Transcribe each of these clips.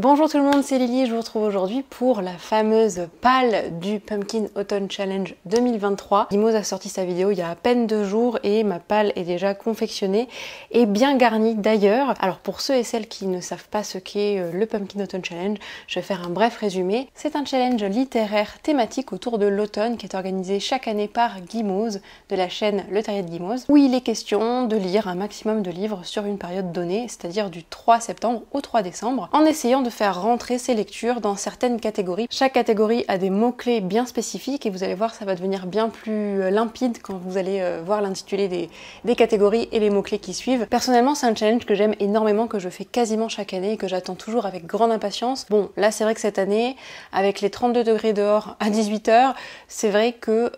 Bonjour tout le monde, c'est Lily et je vous retrouve aujourd'hui pour la fameuse palle du Pumpkin Autumn Challenge 2023. Gimose a sorti sa vidéo il y a à peine 2 jours et ma palle est déjà confectionnée et bien garnie d'ailleurs. Alors pour ceux et celles qui ne savent pas ce qu'est le Pumpkin Autumn Challenge, je vais faire un bref résumé. C'est un challenge littéraire thématique autour de l'automne qui est organisé chaque année par Gimose de la chaîne Le Terrier de Gimose, où il est question de lire un maximum de livres sur une période donnée, c'est-à-dire du 3 septembre au 3 décembre, en essayant de faire rentrer ces lectures dans certaines catégories. Chaque catégorie a des mots-clés bien spécifiques et vous allez voir, ça va devenir bien plus limpide quand vous allez voir l'intitulé des catégories et les mots-clés qui suivent. Personnellement, c'est un challenge que j'aime énormément, que je fais quasiment chaque année et que j'attends toujours avec grande impatience. Bon, là c'est vrai que cette année, avec les 32 degrés dehors à 18 h, c'est vrai que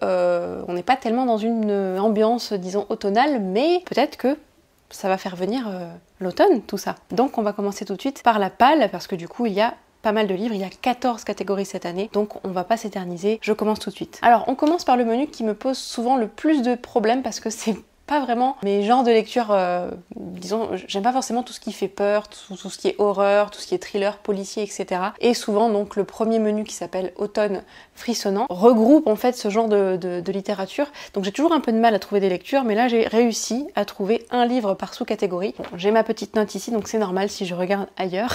on n'est pas tellement dans une ambiance, disons, automnale, mais peut-être que ça va faire venir l'automne, tout ça. Donc on va commencer tout de suite par la palle, parce que du coup il y a pas mal de livres, il y a 14 catégories cette année, donc on va pas s'éterniser, je commence tout de suite. Alors on commence par le menu qui me pose souvent le plus de problèmes, parce que c'est pas vraiment mes genres de lecture, disons, j'aime pas forcément tout ce qui fait peur, tout ce qui est horreur, tout ce qui est thriller, policier, etc. Et souvent donc le premier menu qui s'appelle Automne frissonnant regroupe en fait ce genre de littérature. Donc j'ai toujours un peu de mal à trouver des lectures, mais là j'ai réussi à trouver un livre par sous-catégorie. Bon, j'ai ma petite note ici, donc c'est normal si je regarde ailleurs.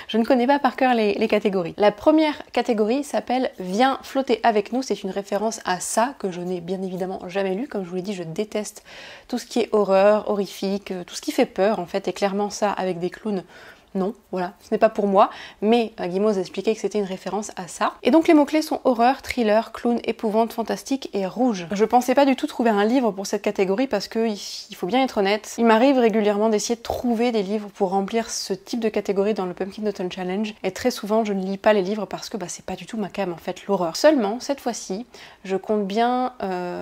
Je ne connais pas par cœur les catégories. La première catégorie s'appelle Viens flotter avec nous. C'est une référence à ça, que je n'ai bien évidemment jamais lu. Comme je vous l'ai dit, je déteste tout ce qui est horreur, horrifique, tout ce qui fait peur en fait, et clairement ça avec des clowns, non, voilà, ce n'est pas pour moi, mais Gimose a expliqué que c'était une référence à ça. Et donc les mots-clés sont horreur, thriller, clown, épouvante, fantastique et rouge. Je pensais pas du tout trouver un livre pour cette catégorie parce que, il faut bien être honnête, il m'arrive régulièrement d'essayer de trouver des livres pour remplir ce type de catégorie dans le Pumpkin Autumn Challenge, et très souvent je ne lis pas les livres parce que c'est pas du tout ma came en fait, l'horreur. Seulement, cette fois-ci, je compte bien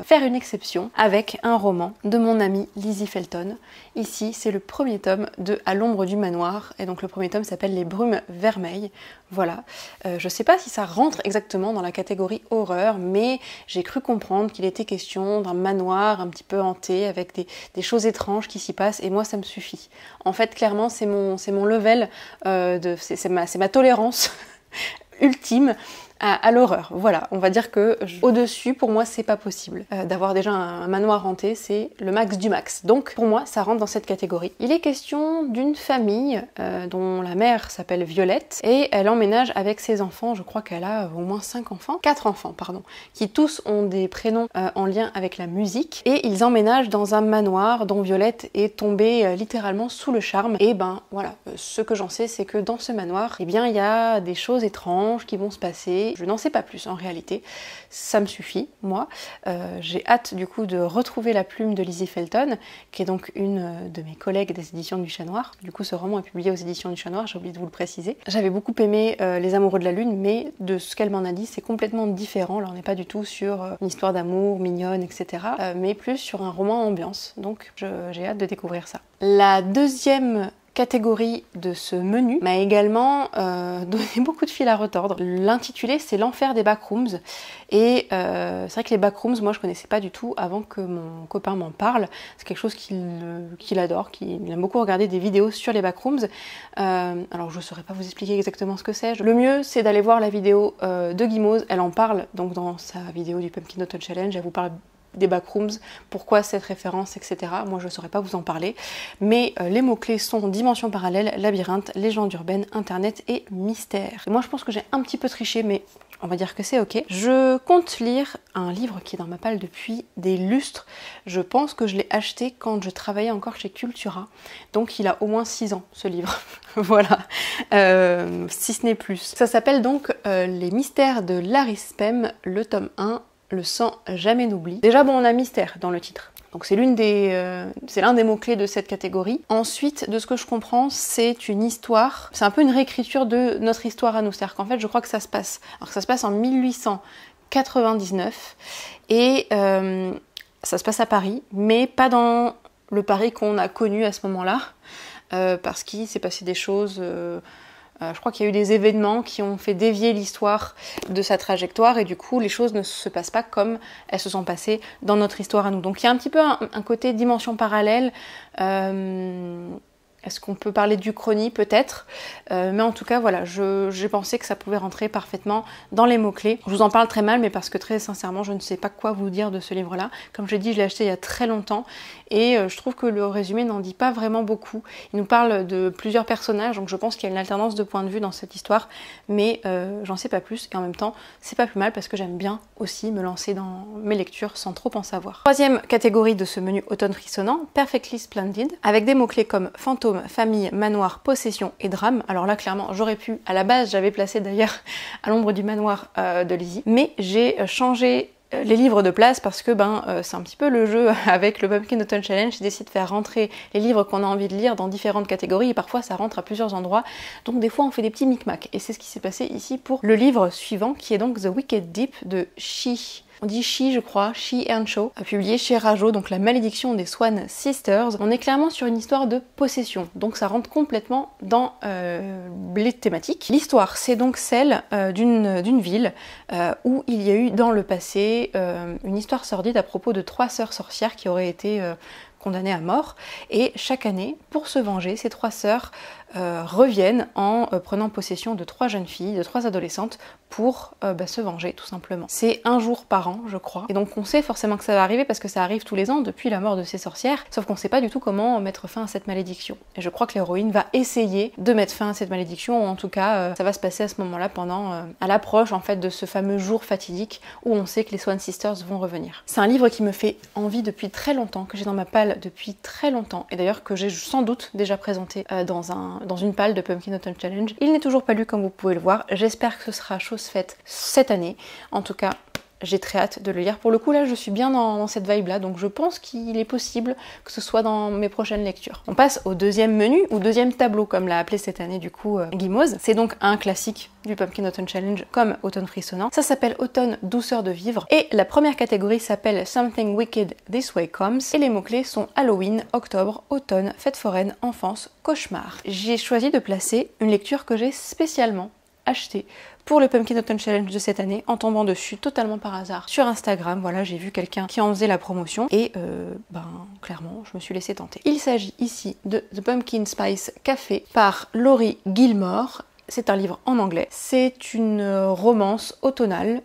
faire une exception avec un roman de mon amie Lizzie Felton. Ici, c'est le premier tome de À l'ombre du manoir, et donc le premier tome s'appelle Les brumes vermeilles. Voilà. Je sais pas si ça rentre exactement dans la catégorie horreur, mais j'ai cru comprendre qu'il était question d'un manoir un petit peu hanté avec des choses étranges qui s'y passent, et moi ça me suffit. En fait, clairement, c'est mon level, c'est ma tolérance ultime à l'horreur. Voilà, on va dire que au-dessus, pour moi, c'est pas possible. D'avoir déjà un manoir hanté, c'est le max du max. Donc, pour moi, ça rentre dans cette catégorie. Il est question d'une famille dont la mère s'appelle Violette, et elle emménage avec ses enfants, je crois qu'elle a au moins 5 enfants, 4 enfants, pardon, qui tous ont des prénoms en lien avec la musique, et ils emménagent dans un manoir dont Violette est tombée littéralement sous le charme. Et voilà, ce que j'en sais, c'est que dans ce manoir, eh bien, il y a des choses étranges qui vont se passer. Je n'en sais pas plus en réalité, ça me suffit, moi. J'ai hâte du coup de retrouver la plume de Lizzie Felton, qui est donc une de mes collègues des éditions du Chat Noir. Du coup, ce roman est publié aux éditions du Chat Noir, j'ai oublié de vous le préciser. J'avais beaucoup aimé Les Amoureux de la Lune, mais de ce qu'elle m'en a dit, c'est complètement différent. Là, on n'est pas du tout sur une histoire d'amour mignonne, etc., mais plus sur un roman ambiance. Donc, j'ai hâte de découvrir ça. La deuxième catégorie de ce menu m'a également donné beaucoup de fil à retordre. L'intitulé, c'est L'enfer des backrooms, et c'est vrai que les backrooms, moi je connaissais pas du tout avant que mon copain m'en parle. C'est quelque chose qu'il adore, qu'il aime beaucoup regarder des vidéos sur les backrooms. Alors je saurais pas vous expliquer exactement ce que c'est. Le mieux, c'est d'aller voir la vidéo de Gimose. Elle en parle donc dans sa vidéo du Pumpkin Autumn Challenge. Elle vous parle des backrooms, pourquoi cette référence, etc. Moi je saurais pas vous en parler, mais les mots-clés sont dimension parallèle, labyrinthe, légende urbaine, internet et mystère. Et moi je pense que j'ai un petit peu triché, mais on va dire que c'est ok. Je compte lire un livre qui est dans ma palle depuis des lustres. Je pense que je l'ai acheté quand je travaillais encore chez Cultura, donc il a au moins 6 ans ce livre. Voilà, si ce n'est plus. Ça s'appelle donc Les mystères de Larry Spem, le tome 1, Le sang jamais n'oublie. Déjà bon, on a mystère dans le titre. Donc c'est l'un des mots-clés de cette catégorie. Ensuite, de ce que je comprends, c'est une histoire, c'est un peu une réécriture de notre histoire à nous. C'est-à-dire qu'en fait, je crois que ça se passe en 1899, et ça se passe à Paris, mais pas dans le Paris qu'on a connu à ce moment-là, parce qu'il s'est passé des choses... je crois qu'il y a eu des événements qui ont fait dévier l'histoire de sa trajectoire, et du coup les choses ne se passent pas comme elles se sont passées dans notre histoire à nous. Donc il y a un petit peu un côté dimension parallèle, Est-ce qu'on peut parler d'Uchronie? Peut-être. Mais en tout cas, voilà, j'ai pensé que ça pouvait rentrer parfaitement dans les mots-clés. Je vous en parle très mal, mais parce que très sincèrement, je ne sais pas quoi vous dire de ce livre-là. Comme je l'ai dit, je l'ai acheté il y a très longtemps et je trouve que le résumé n'en dit pas vraiment beaucoup. Il nous parle de plusieurs personnages, donc je pense qu'il y a une alternance de points de vue dans cette histoire, mais j'en sais pas plus. Et en même temps, c'est pas plus mal parce que j'aime bien aussi me lancer dans mes lectures sans trop en savoir. Troisième catégorie de ce menu automne frissonnant, Perfectly Splendid, avec des mots-clés comme fantôme, famille, manoir, possession et drame. Alors là, clairement, j'aurais pu, à la base, j'avais placé d'ailleurs à l'ombre du manoir de Lizzie, mais j'ai changé les livres de place parce que c'est un petit peu le jeu avec le Pumpkin Autumn Challenge, c'est d'essayer de faire rentrer les livres qu'on a envie de lire dans différentes catégories et parfois ça rentre à plusieurs endroits, donc des fois on fait des petits micmacs et c'est ce qui s'est passé ici pour le livre suivant qui est donc The Wicked Deep de She. On dit She, je crois, She Earnshaw, publié chez Rajo, donc La malédiction des Swan Sisters. On est clairement sur une histoire de possession, donc ça rentre complètement dans les thématiques. L'histoire, c'est donc celle d'une ville où il y a eu dans le passé une histoire sordide à propos de 3 sœurs sorcières qui auraient été condamnées à mort, et chaque année, pour se venger, ces 3 sœurs reviennent en prenant possession de 3 jeunes filles, de 3 adolescentes, pour se venger tout simplement. C'est un jour par an, je crois, et donc on sait forcément que ça va arriver parce que ça arrive tous les ans depuis la mort de ces sorcières, sauf qu'on sait pas du tout comment mettre fin à cette malédiction. Et je crois que l'héroïne va essayer de mettre fin à cette malédiction, ou en tout cas ça va se passer à ce moment-là pendant à l'approche en fait de ce fameux jour fatidique où on sait que les Swan Sisters vont revenir. C'est un livre qui me fait envie depuis très longtemps, que j'ai dans ma palle depuis très longtemps, et d'ailleurs que j'ai sans doute déjà présenté dans une palle de Pumpkin Autumn Challenge. Il n'est toujours pas lu comme vous pouvez le voir, j'espère que ce sera chose faite cette année. En tout cas, j'ai très hâte de le lire. Pour le coup là, je suis bien dans cette vibe là, donc je pense qu'il est possible que ce soit dans mes prochaines lectures. On passe au deuxième menu, ou deuxième tableau comme l'a appelé cette année du coup Guimauze. C'est donc un classique du Pumpkin Autumn Challenge comme Automne frissonnant. Ça s'appelle Automne douceur de vivre, et la première catégorie s'appelle Something Wicked This Way Comes, et les mots-clés sont Halloween, octobre, automne, fête foraine, enfance, cauchemar. J'ai choisi de placer une lecture que j'ai spécialement achetée pour le Pumpkin Autumn Challenge de cette année, en tombant dessus totalement par hasard sur Instagram. Voilà, j'ai vu quelqu'un qui en faisait la promotion et clairement je me suis laissée tenter. Il s'agit ici de The Pumpkin Spice Café par Laurie Gilmore. C'est un livre en anglais. C'est une romance automnale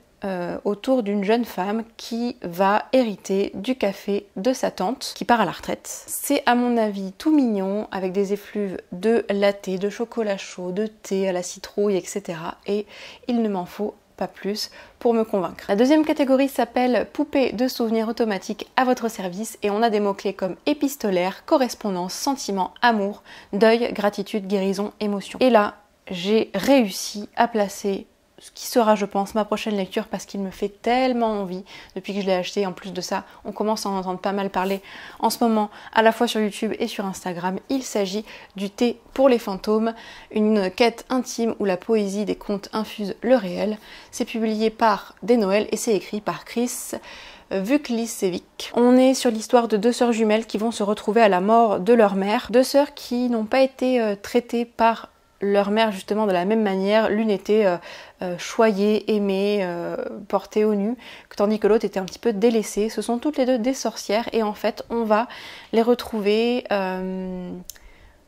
autour d'une jeune femme qui va hériter du café de sa tante qui part à la retraite. C'est à mon avis tout mignon avec des effluves de latte, de chocolat chaud, de thé à la citrouille, etc. Et il ne m'en faut pas plus pour me convaincre. La deuxième catégorie s'appelle Poupée de souvenirs automatiques à votre service, et on a des mots-clés comme épistolaire, correspondance, sentiment, amour, deuil, gratitude, guérison, émotion. Et là, j'ai réussi à placer ce qui sera, je pense, ma prochaine lecture parce qu'il me fait tellement envie depuis que je l'ai acheté. En plus de ça, on commence à en entendre pas mal parler en ce moment, à la fois sur YouTube et sur Instagram. Il s'agit du Thé pour les fantômes, une quête intime où la poésie des contes infuse le réel. C'est publié par Des Noël et c'est écrit par Chris Vuklicevic. On est sur l'histoire de 2 sœurs jumelles qui vont se retrouver à la mort de leur mère. 2 sœurs qui n'ont pas été traitées par leur mère justement de la même manière. L'une était choyée, aimée, portée au nu, tandis que l'autre était un petit peu délaissée. Ce sont toutes les 2 des sorcières, et en fait on va les retrouver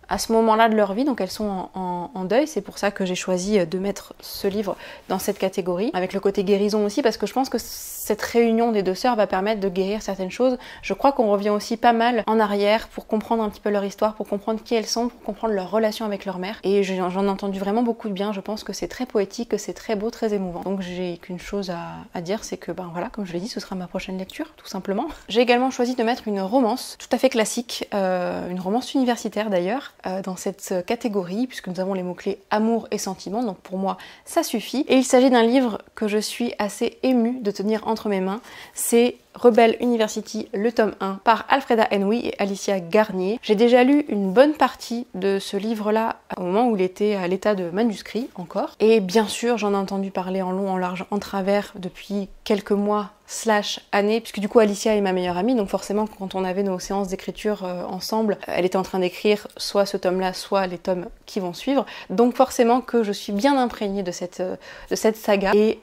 à ce moment-là de leur vie, donc elles sont en deuil. C'est pour ça que j'ai choisi de mettre ce livre dans cette catégorie, avec le côté guérison aussi, parce que je pense que cette réunion des 2 sœurs va permettre de guérir certaines choses. Je crois qu'on revient aussi pas mal en arrière pour comprendre un petit peu leur histoire, pour comprendre qui elles sont, pour comprendre leur relation avec leur mère, et j'en ai entendu vraiment beaucoup de bien. Je pense que c'est très poétique, que c'est très beau, très émouvant. Donc j'ai qu'une chose à dire, c'est que voilà, comme je l'ai dit, ce sera ma prochaine lecture, tout simplement. J'ai également choisi de mettre une romance tout à fait classique, une romance universitaire d'ailleurs, dans cette catégorie, puisque nous avons les mots-clés amour et sentiment, donc pour moi ça suffit. Et il s'agit d'un livre que je suis assez émue de tenir entre mes mains. C'est Rebel University, le tome 1, par Alfreda Henwy et Alicia Garnier. J'ai déjà lu une bonne partie de ce livre-là au moment où il était à l'état de manuscrit encore. Et bien sûr, j'en ai entendu parler en long, en large, en travers depuis quelques mois / années, puisque du coup Alicia est ma meilleure amie, donc forcément quand on avait nos séances d'écriture ensemble, elle était en train d'écrire soit ce tome-là, soit les tomes qui vont suivre, donc forcément que je suis bien imprégnée de cette saga, et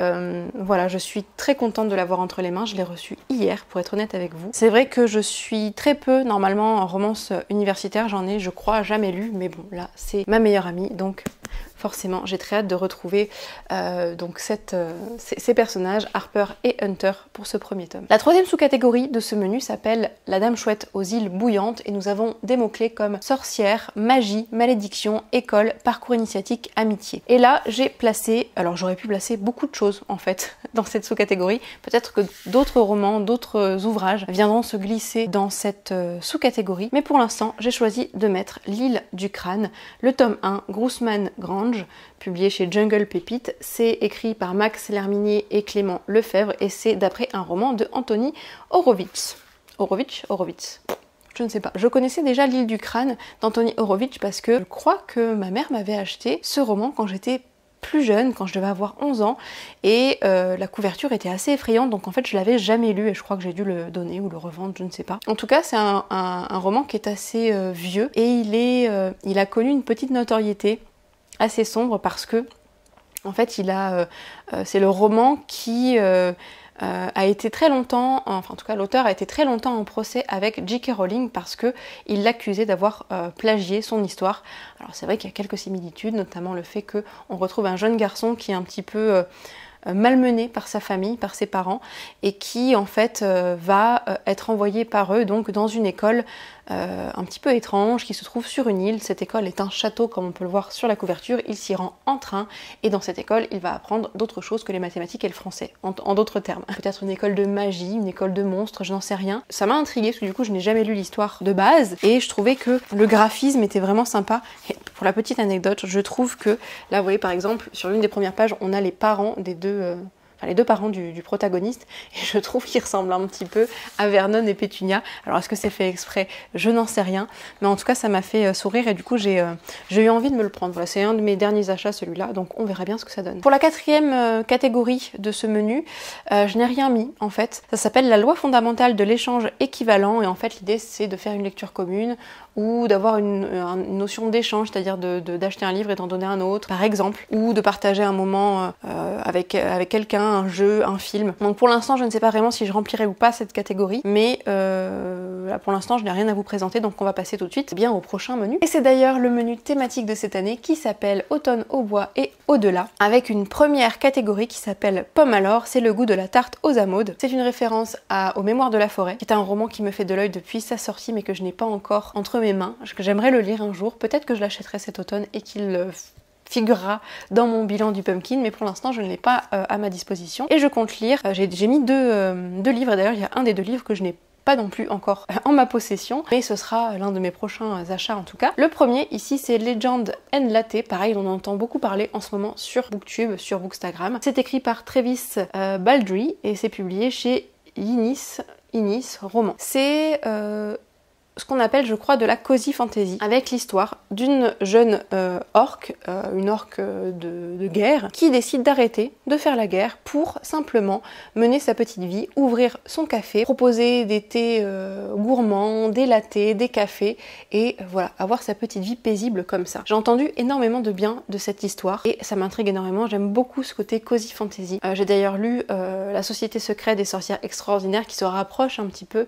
voilà, je suis très contente de l'avoir entre les mains. Je l'ai reçue hier, hier, pour être honnête avec vous. C'est vrai que je suis très peu, normalement, en romance universitaire, j'en ai, je crois, jamais lu, mais bon, là, c'est ma meilleure amie, donc forcément, j'ai très hâte de retrouver donc ces personnages, Harper et Hunter, pour ce premier tome. La troisième sous-catégorie de ce menu s'appelle La Dame Chouette aux îles bouillantes, et nous avons des mots-clés comme sorcière, magie, malédiction, école, parcours initiatique, amitié. Et là, j'ai placé, alors j'aurais pu placer beaucoup de choses en fait dans cette sous-catégorie. Peut-être que d'autres romans, d'autres ouvrages viendront se glisser dans cette sous-catégorie, mais pour l'instant, j'ai choisi de mettre L'île du crâne, le tome 1, Grousman Grange, publié chez Jungle Pépite. C'est écrit par Max Lerminier et Clément Lefebvre et c'est d'après un roman de Anthony Horowitz. Horowitz. Je ne sais pas. Je connaissais déjà L'île du crâne d'Anthony Horowitz parce que je crois que ma mère m'avait acheté ce roman quand j'étais plus jeune, quand je devais avoir 11 ans, et la couverture était assez effrayante, donc en fait je l'avais jamais lu et je crois que j'ai dû le donner ou le revendre, je ne sais pas. En tout cas, c'est un roman qui est assez vieux et il a connu une petite notoriété assez sombre parce que en fait c'est le roman qui a été très longtemps, enfin en tout cas l'auteur a été très longtemps en procès avec J.K. Rowling parce que il l'accusait d'avoir plagié son histoire. Alors c'est vrai qu'il y a quelques similitudes, notamment le fait qu'on retrouve un jeune garçon qui est un petit peu malmené par sa famille, par ses parents, et qui en fait va être envoyé par eux donc dans une école un petit peu étrange qui se trouve sur une île. Cette école est un château comme on peut le voir sur la couverture, il s'y rend en train et dans cette école il va apprendre d'autres choses que les mathématiques et le français, en d'autres termes. Peut-être une école de magie, une école de monstres, je n'en sais rien. Ça m'a intriguée parce que du coup je n'ai jamais lu l'histoire de base et je trouvais que le graphisme était vraiment sympa. Et pour la petite anecdote, je trouve que là vous voyez par exemple sur l'une des premières pages on a les parents des deux les deux parents du protagoniste, et je trouve qu'ils ressemblent un petit peu à Vernon et Pétunia. Alors est-ce que c'est fait exprès? Je n'en sais rien, mais en tout cas ça m'a fait sourire et du coup j'ai eu envie de me le prendre. Voilà, c'est un de mes derniers achats celui-là, donc on verra bien ce que ça donne. Pour la quatrième catégorie de ce menu, je n'ai rien mis en fait. Ça s'appelle La loi fondamentale de l'échange équivalent, et en fait l'idée c'est de faire une lecture commune ou d'avoir une notion d'échange, c'est-à-dire d'acheter un livre et d'en donner un autre, par exemple, ou de partager un moment avec quelqu'un, un jeu, un film. Donc pour l'instant, je ne sais pas vraiment si je remplirai ou pas cette catégorie, mais là, pour l'instant, je n'ai rien à vous présenter, donc on va passer tout de suite bien au prochain menu. Et c'est d'ailleurs le menu thématique de cette année qui s'appelle Automne au bois et au-delà, avec une première catégorie qui s'appelle Pomme alors, c'est le goût de la tarte aux amandes. C'est une référence aux Mémoires de la forêt, qui est un roman qui me fait de l'œil depuis sa sortie, mais que je n'ai pas encore entre mes mains, que j'aimerais le lire un jour. Peut-être que je l'achèterai cet automne et qu'il figurera dans mon bilan du pumpkin, mais pour l'instant je ne l'ai pas à ma disposition et je compte lire. J'ai mis deux livres, et d'ailleurs il y a un des deux livres que je n'ai pas non plus encore en ma possession, mais ce sera l'un de mes prochains achats en tout cas. Le premier ici c'est Legend and Latte, pareil on en entend beaucoup parler en ce moment sur Booktube, sur Bookstagram. C'est écrit par Travis Baldry et c'est publié chez Inis Roman. C'est ce qu'on appelle, je crois, de la cozy fantasy, avec l'histoire d'une jeune orque, une orque de guerre, qui décide d'arrêter de faire la guerre pour simplement mener sa petite vie, ouvrir son café, proposer des thés gourmands, des lattés, des cafés, et voilà, avoir sa petite vie paisible comme ça. J'ai entendu énormément de bien de cette histoire, et ça m'intrigue énormément, j'aime beaucoup ce côté cozy fantasy. J'ai d'ailleurs lu La Société secrète des sorcières extraordinaires, qui se rapproche un petit peu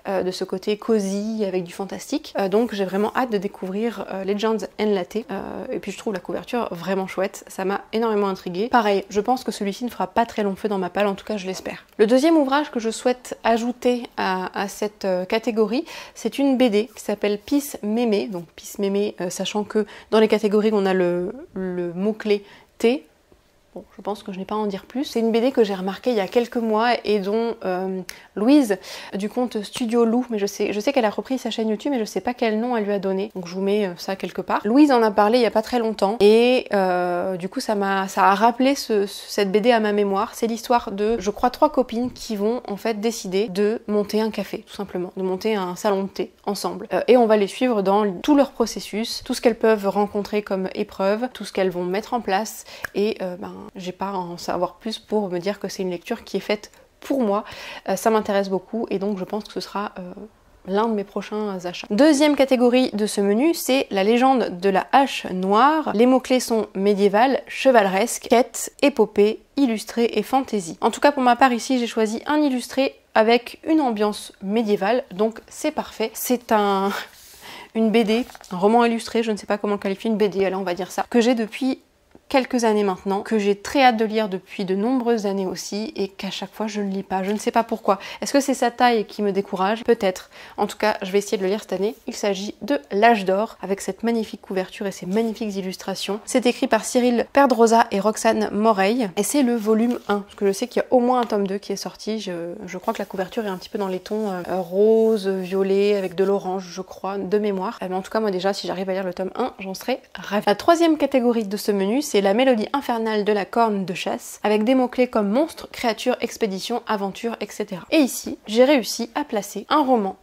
de ce côté cozy, avec du fantastique, donc j'ai vraiment hâte de découvrir Legends and Latte, et puis je trouve la couverture vraiment chouette, ça m'a énormément intriguée. Pareil, je pense que celui-ci ne fera pas très long feu dans ma palle, en tout cas je l'espère. Le deuxième ouvrage que je souhaite ajouter à cette catégorie, c'est une BD qui s'appelle Peace Mémé, donc Peace Mémé, sachant que dans les catégories on a le mot-clé thé. Bon, je pense que je n'ai pas à en dire plus. C'est une BD que j'ai remarquée il y a quelques mois et dont Louise du compte Studio Lou, mais je sais qu'elle a repris sa chaîne YouTube, mais je sais pas quel nom elle lui a donné, donc je vous mets ça quelque part. Louise en a parlé il y a pas très longtemps et du coup ça a rappelé cette BD à ma mémoire. C'est l'histoire de, je crois, 3 copines qui vont en fait décider de monter un café, tout simplement, de monter un salon de thé ensemble. Et on va les suivre dans tout leur processus, tout ce qu'elles peuvent rencontrer comme épreuves, tout ce qu'elles vont mettre en place et j'ai pas à en savoir plus pour me dire que c'est une lecture qui est faite pour moi. Ça m'intéresse beaucoup et donc je pense que ce sera l'un de mes prochains achats. Deuxième catégorie de ce menu, c'est La légende de la hache noire. Les mots-clés sont médiéval, chevaleresque, quête, épopée, illustré et fantasy. En tout cas pour ma part ici j'ai choisi un illustré, avec une ambiance médiévale, donc c'est parfait. C'est une BD, un roman illustré, je ne sais pas comment le qualifier, une BD, allez, on va dire ça, que j'ai depuis quelques années maintenant, que j'ai très hâte de lire depuis de nombreuses années aussi, et qu'à chaque fois je ne lis pas, je ne sais pas pourquoi. Est-ce que c'est sa taille qui me décourage? Peut-être. En tout cas, je vais essayer de le lire cette année. Il s'agit de L'Âge d'Or, avec cette magnifique couverture et ces magnifiques illustrations. C'est écrit par Cyril Perdrosa et Roxane Moreille, et c'est le volume 1, parce que je sais qu'il y a au moins un tome 2 qui est sorti. Je crois que la couverture est un petit peu dans les tons rose, violet, avec de l'orange, je crois, de mémoire. Mais en tout cas, moi déjà, si j'arrive à lire le tome 1, j'en serais ravie. La troisième catégorie de ce menu, c'est la mélodie infernale de la corne de chasse, avec des mots-clés comme monstre, créature, expédition, aventure, etc. Et ici, j'ai réussi à placer un roman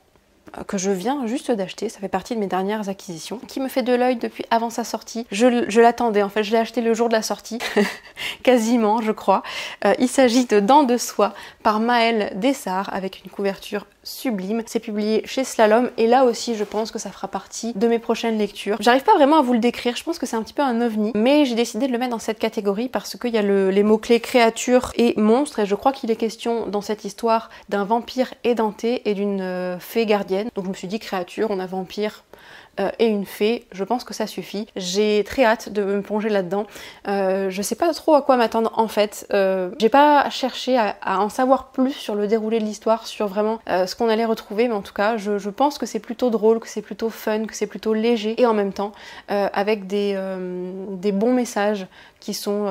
que je viens juste d'acheter, ça fait partie de mes dernières acquisitions, qui me fait de l'œil depuis avant sa sortie. Je l'attendais, en fait, je l'ai acheté le jour de la sortie, quasiment, je crois. Il s'agit de Dents de soie par Maëlle Dessart, avec une couverture sublime. C'est publié chez Slalom, et là aussi je pense que ça fera partie de mes prochaines lectures. J'arrive pas vraiment à vous le décrire, je pense que c'est un petit peu un ovni, mais j'ai décidé de le mettre dans cette catégorie parce qu'il y a les mots-clés créature et monstre, et je crois qu'il est question dans cette histoire d'un vampire édenté et d'une fée gardienne. Donc je me suis dit créature, on a vampire et une fée, je pense que ça suffit. J'ai très hâte de me plonger là-dedans. Je sais pas trop à quoi m'attendre en fait. J'ai pas cherché à en savoir plus sur le déroulé de l'histoire, sur vraiment ce qu'on allait retrouver, mais en tout cas je pense que c'est plutôt drôle, que c'est plutôt fun, que c'est plutôt léger, et en même temps avec des bons messages qui sont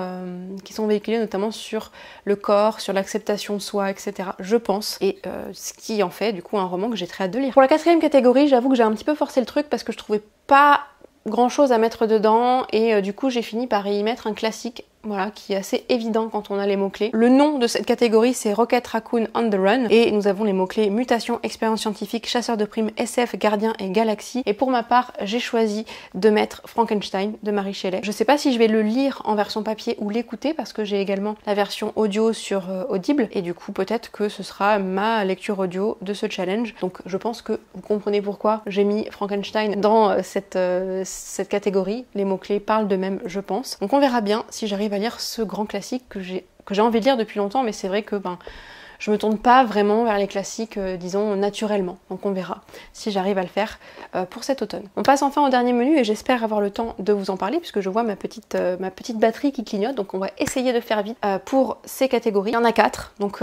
véhiculés notamment sur le corps, sur l'acceptation de soi, etc. Je pense, et ce qui en fait du coup un roman que j'ai très hâte de lire. Pour la quatrième catégorie, j'avoue que j'ai un petit peu forcé le truc parce que je trouvais pas grand chose à mettre dedans, et du coup j'ai fini par y mettre un classique, voilà, qui est assez évident quand on a les mots-clés. Le nom de cette catégorie, c'est Rocket Raccoon on the Run, et nous avons les mots-clés mutation, expérience scientifique, chasseur de primes, SF, gardien et galaxie. Et pour ma part, j'ai choisi de mettre Frankenstein de Mary Shelley. Je sais pas si je vais le lire en version papier ou l'écouter, parce que j'ai également la version audio sur Audible, et du coup peut-être que ce sera ma lecture audio de ce challenge. Donc je pense que vous comprenez pourquoi j'ai mis Frankenstein dans cette catégorie. Les mots-clés parlent d'eux-mêmes, je pense. Donc on verra bien si j'arrive à lire ce grand classique que j'ai envie de lire depuis longtemps, mais c'est vrai que je me tourne pas vraiment vers les classiques, disons, naturellement. Donc on verra si j'arrive à le faire pour cet automne. On passe enfin au dernier menu, et j'espère avoir le temps de vous en parler, puisque je vois ma petite batterie qui clignote, donc on va essayer de faire vite pour ces catégories. Il y en a 4, donc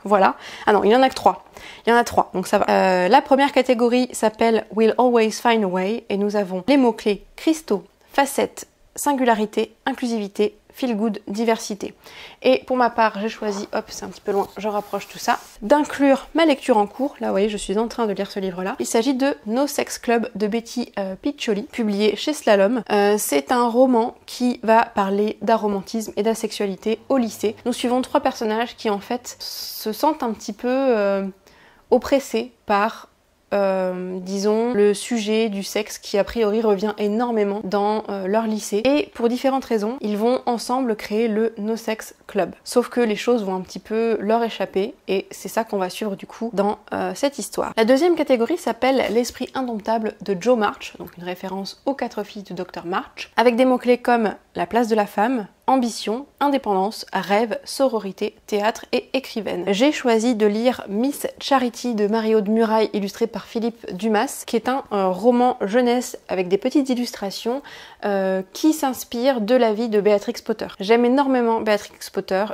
voilà. Ah non, il y en a que 3. Il y en a 3, donc ça va. La première catégorie s'appelle We'll Always Find a Way, et nous avons les mots-clés cristaux, facettes, singularité, inclusivité, feel good, diversité. Et pour ma part, j'ai choisi, hop, c'est un petit peu loin, je rapproche tout ça, d'inclure ma lecture en cours. Là, vous voyez, je suis en train de lire ce livre-là. Il s'agit de No Sex Club de Betty Piccioli, publié chez Slalom. C'est un roman qui va parler d'aromantisme et d'asexualité au lycée. Nous suivons 3 personnages qui, en fait, se sentent un petit peu oppressés par disons, le sujet du sexe qui a priori revient énormément dans leur lycée, et pour différentes raisons ils vont ensemble créer le No Sex Club, sauf que les choses vont un petit peu leur échapper, et c'est ça qu'on va suivre du coup dans cette histoire. La deuxième catégorie s'appelle L'esprit indomptable de Jo March, donc une référence aux 4 filles du Dr March, avec des mots-clés comme la place de la femme, ambition, indépendance, rêve, sororité, théâtre et écrivaine. J'ai choisi de lire Miss Charity de Marie-Aude Muraille, illustré par Philippe Dumas, qui est un roman jeunesse avec des petites illustrations qui s'inspire de la vie de Béatrix Potter. J'aime énormément Béatrix Potter,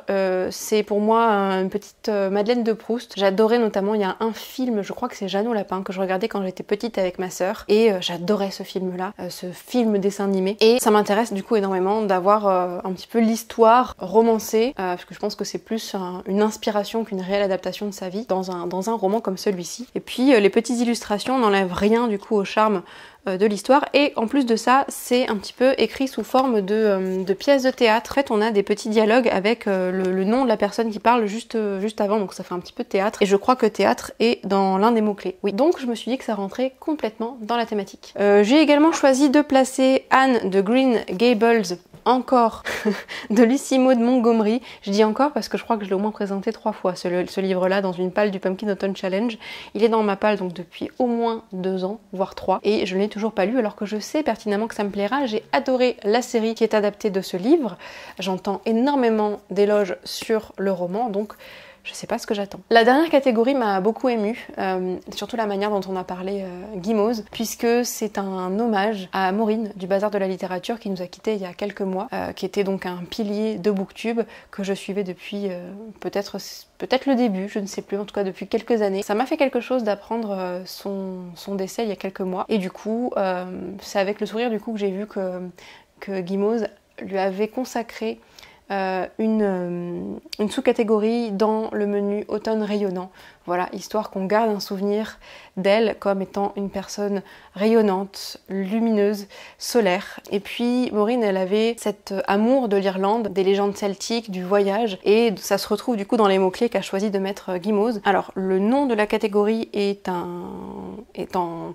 c'est pour moi une petite Madeleine de Proust. J'adorais notamment, il y a un film, je crois que c'est Jeanne au lapin, que je regardais quand j'étais petite avec ma sœur, et j'adorais ce film-là, ce film dessin animé, et ça m'intéresse du coup énormément d'avoir un petit peu l'histoire romancée, parce que je pense que c'est plus une inspiration qu'une réelle adaptation de sa vie dans un roman comme celui-ci. Et puis les petites illustrations n'enlèvent rien du coup au charme de l'histoire, et en plus de ça c'est un petit peu écrit sous forme de pièces de théâtre. En fait on a des petits dialogues avec le nom de la personne qui parle juste avant, donc ça fait un petit peu théâtre, et je crois que théâtre est dans l'un des mots-clés. Oui, donc je me suis dit que ça rentrait complètement dans la thématique. J'ai également choisi de placer Anne de Green Gables, encore de Lucy Maud Montgomery. Je dis encore parce que je crois que je l'ai au moins présenté 3 fois ce livre-là dans une palle du Pumpkin Autumn Challenge. Il est dans ma palle donc depuis au moins 2 ans, voire 3, et je ne l'ai toujours pas lu alors que je sais pertinemment que ça me plaira. J'ai adoré la série qui est adaptée de ce livre. J'entends énormément d'éloges sur le roman, donc je sais pas ce que j'attends. La dernière catégorie m'a beaucoup émue, surtout la manière dont on a parlé Guimauze, puisque c'est un hommage à Maureen du Bazar de la littérature qui nous a quittés il y a quelques mois, qui était donc un pilier de Booktube que je suivais depuis peut-être le début, je ne sais plus, en tout cas depuis quelques années. Ça m'a fait quelque chose d'apprendre son décès il y a quelques mois, et du coup c'est avec le sourire du coup que j'ai vu que Guimauze lui avait consacré une sous-catégorie dans le menu automne rayonnant. Voilà, histoire qu'on garde un souvenir d'elle comme étant une personne rayonnante, lumineuse, solaire. Et puis Maureen, elle avait cet amour de l'Irlande, des légendes celtiques, du voyage, et ça se retrouve du coup dans les mots-clés qu'a choisi de mettre Guimauze. Alors, le nom de la catégorie est en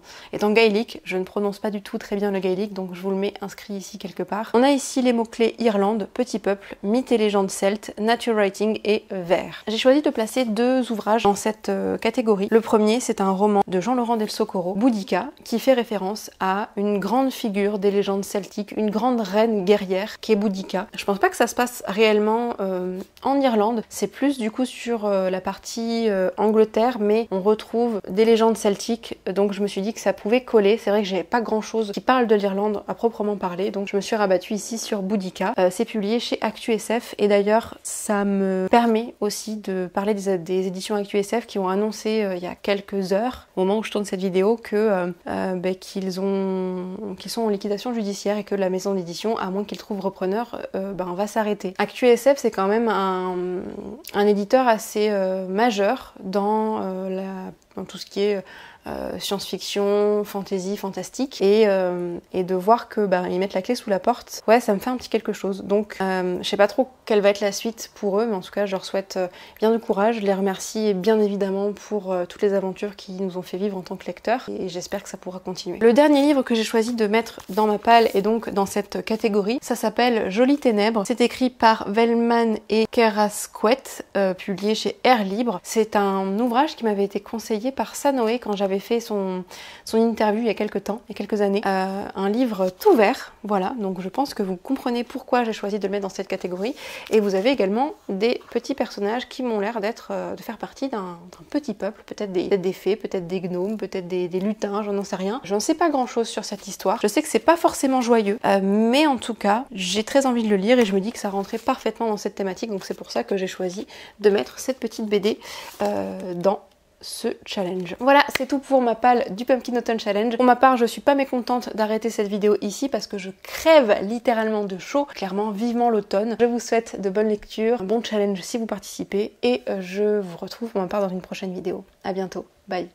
gaélique. Je ne prononce pas du tout très bien le gaélique, donc je vous le mets inscrit ici quelque part. On a ici les mots-clés Irlande, petit peuple, mythes et légendes celtes, nature writing et vers. J'ai choisi de placer 2 ouvrages dans cette catégorie. Le premier, c'est un roman de Jean-Laurent Del Socorro, Boudica, qui fait référence à une grande figure des légendes celtiques, une grande reine guerrière qui est Boudica. Je pense pas que ça se passe réellement en Irlande, c'est plus du coup sur la partie Angleterre, mais on retrouve des légendes celtiques, donc je me suis dit que ça pouvait coller. C'est vrai que j'avais pas grand chose qui parle de l'Irlande à proprement parler, donc je me suis rabattue ici sur Boudica. C'est publié chez ActuSF, et d'ailleurs ça me permet aussi de parler des éditions ActuSF qui ont annoncé il y a quelques heures, au moment où je tourne cette vidéo, que qu'ils sont en liquidation judiciaire et que la maison d'édition, à moins qu'ils trouvent repreneur, va s'arrêter. ActuSF, c'est quand même un éditeur assez majeur dans tout ce qui est science-fiction, fantasy, fantastique, et de voir que ils mettent la clé sous la porte, ouais, ça me fait un petit quelque chose. Donc je sais pas trop quelle va être la suite pour eux, mais en tout cas je leur souhaite bien du courage, je les remercie et bien évidemment pour toutes les aventures qu'ils nous ont fait vivre en tant que lecteurs, et j'espère que ça pourra continuer. Le dernier livre que j'ai choisi de mettre dans ma palle et donc dans cette catégorie, ça s'appelle Jolies ténèbres. C'est écrit par Velman et Kerasquet, publié chez Air Libre. C'est un ouvrage qui m'avait été conseillé par Sanoé quand j'avais fait son interview il y a quelques années. Un livre tout vert, voilà, donc je pense que vous comprenez pourquoi j'ai choisi de le mettre dans cette catégorie. Et vous avez également des petits personnages qui m'ont l'air de faire partie d'un petit peuple, peut-être des fées, peut-être des gnomes, peut-être des lutins, j'en sais rien. Je n'en sais pas grand chose sur cette histoire. Je sais que c'est pas forcément joyeux, mais en tout cas, j'ai très envie de le lire et je me dis que ça rentrait parfaitement dans cette thématique, donc c'est pour ça que j'ai choisi de mettre cette petite BD dans ce challenge. Voilà, c'est tout pour ma palle du Pumpkin Autumn Challenge. Pour ma part, je suis pas mécontente d'arrêter cette vidéo ici parce que je crève littéralement de chaud. Clairement, vivement l'automne. Je vous souhaite de bonnes lectures, un bon challenge si vous participez, et je vous retrouve pour ma part dans une prochaine vidéo. À bientôt, bye.